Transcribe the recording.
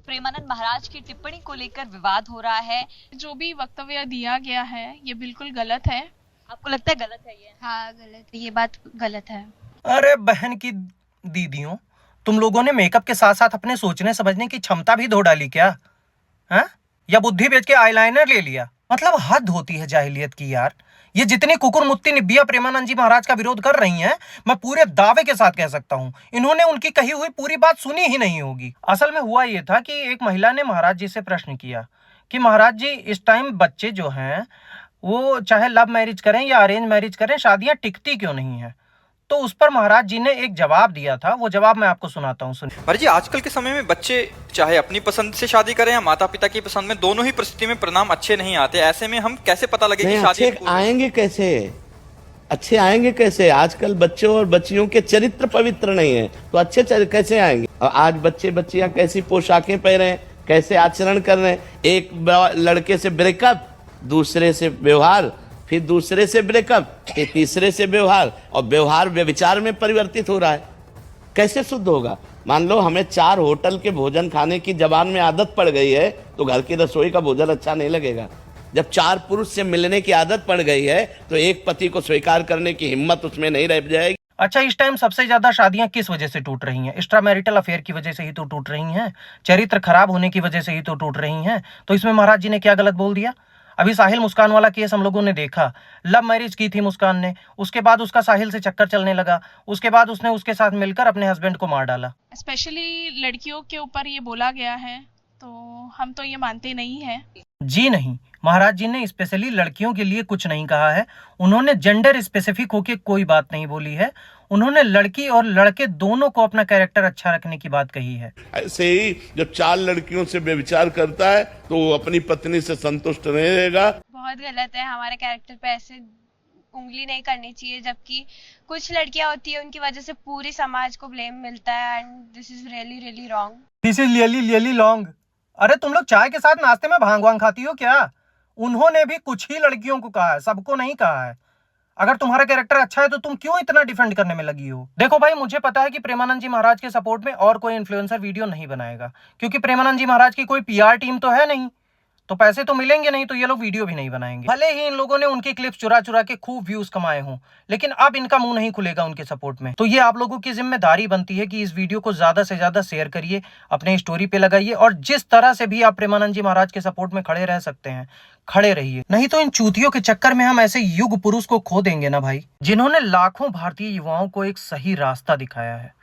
प्रेमानंद महाराज की टिप्पणी को लेकर विवाद हो रहा है। जो भी वक्तव्य दिया गया है ये बिल्कुल गलत है। आपको लगता है गलत है ये? हाँ गलत है, ये बात गलत है। अरे बहन की दीदियों, तुम लोगों ने मेकअप के साथ साथ अपने सोचने समझने की क्षमता भी धो डाली क्या? हैं? या बुद्धि बेच के आईलाइनर ले लिया? मतलब हद होती है जाहिलियत की यार। ये जितनी कुकुरमुत्ती निब्बिया प्रेमानंद जी महाराज का विरोध कर रही हैं, मैं पूरे दावे के साथ कह सकता हूं इन्होंने उनकी कही हुई पूरी बात सुनी ही नहीं होगी। असल में हुआ ये था कि एक महिला ने महाराज जी से प्रश्न किया कि महाराज जी, इस टाइम बच्चे जो हैं वो चाहे लव मैरिज करें या अरेंज मैरिज करें, शादियां टिकती क्यों नहीं है? तो उस पर महाराज जी ने एक जवाब दिया था, वो जवाब मैं आपको सुनाता हूँ, सुनिए। महाराज जी, आजकल के समय में बच्चे चाहे अपनी पसंद से शादी करें या माता पिता की पसंद में, दोनों ही परिस्थिति में परिणाम अच्छे नहीं आते। ऐसे में हम कैसे पता लगे कि शादी अच्छे आएंगे कैसे? अच्छे आएंगे कैसे? आजकल बच्चों और बच्चियों के चरित्र पवित्र नहीं है, तो अच्छे कैसे आएंगे? और आज बच्चे बच्चियां कैसी पोशाकें पहने, कैसे आचरण कर रहे हैं। एक लड़के से ब्रेकअप, दूसरे से व्यवहार, फिर दूसरे से ब्रेकअप, फिर तीसरे से व्यवहार, और व्यवहार व्यभिचार में परिवर्तित हो रहा है। कैसे शुद्ध होगा? मान लो हमें 4 होटल के भोजन खाने की जबान में आदत पड़ गई है, तो घर की रसोई का भोजन अच्छा नहीं लगेगा। जब 4 पुरुष से मिलने की आदत पड़ गई है, तो एक पति को स्वीकार करने की हिम्मत उसमें नहीं रह जाएगी। अच्छा, इस टाइम सबसे ज्यादा शादियां किस वजह से टूट रही हैं? एक्स्ट्रा मैरिटल अफेयर की वजह से ही तो टूट रही हैं, चरित्र खराब होने की वजह से ही तो टूट रही हैं। तो इसमें महाराज जी ने क्या गलत बोल दिया? अभी साहिल मुस्कान वाला केस हम लोगों ने देखा। लव मैरिज की थी मुस्कान ने, उसके बाद उसका साहिल से चक्कर चलने लगा, उसके बाद उसने उसके साथ मिलकर अपने हस्बैंड को मार डाला। स्पेशली लड़कियों के ऊपर ये बोला गया है, तो हम तो ये मानते नहीं हैं। जी नहीं, महाराज जी ने स्पेशली लड़कियों के लिए कुछ नहीं कहा है। उन्होंने जेंडर स्पेसिफिक होके कोई बात नहीं बोली है। उन्होंने लड़की और लड़के दोनों को अपना कैरेक्टर अच्छा रखने की बात कही है। ऐसे ही जब 4 लड़कियों से व्यभिचार करता है, तो वो अपनी पत्नी से संतुष्ट नहीं रहेगा। बहुत गलत है, हमारे कैरेक्टर पे ऐसे उंगली नहीं करनी चाहिए। जबकि कुछ लड़कियां होती है, उनकी वजह से पूरी समाज को ब्लेम मिलता है, and this is really really wrong. This is really long. अरे तुम लोग चाय के साथ नाश्ते में भांग वांग खाती हो क्या? उन्होंने भी कुछ ही लड़कियों को कहा है, सबको नहीं कहा है। अगर तुम्हारा कैरेक्टर अच्छा है तो तुम क्यों इतना डिफेंड करने में लगी हो? देखो भाई, मुझे पता है कि प्रेमानंद जी महाराज के सपोर्ट में और कोई इन्फ्लुएंसर वीडियो नहीं बनाएगा, क्योंकि प्रेमानंद जी महाराज की कोई पीआर टीम तो है नहीं, तो पैसे तो मिलेंगे नहीं, तो ये लोग वीडियो भी नहीं बनाएंगे। भले ही इन लोगों ने उनकी क्लिप्स चुरा चुरा के खूब व्यूज कमाए हों, लेकिन अब इनका मुंह नहीं खुलेगा उनके सपोर्ट में। तो ये आप लोगों की जिम्मेदारी बनती है कि इस वीडियो को ज्यादा से ज्यादा शेयर करिए, अपने स्टोरी पे लगाइए, और जिस तरह से भी आप प्रेमानंद जी महाराज के सपोर्ट में खड़े रह सकते हैं, खड़े रहिए। नहीं तो इन चूतियों के चक्कर में हम ऐसे युग पुरुष को खो देंगे ना भाई, जिन्होंने लाखों भारतीय युवाओं को एक सही रास्ता दिखाया है।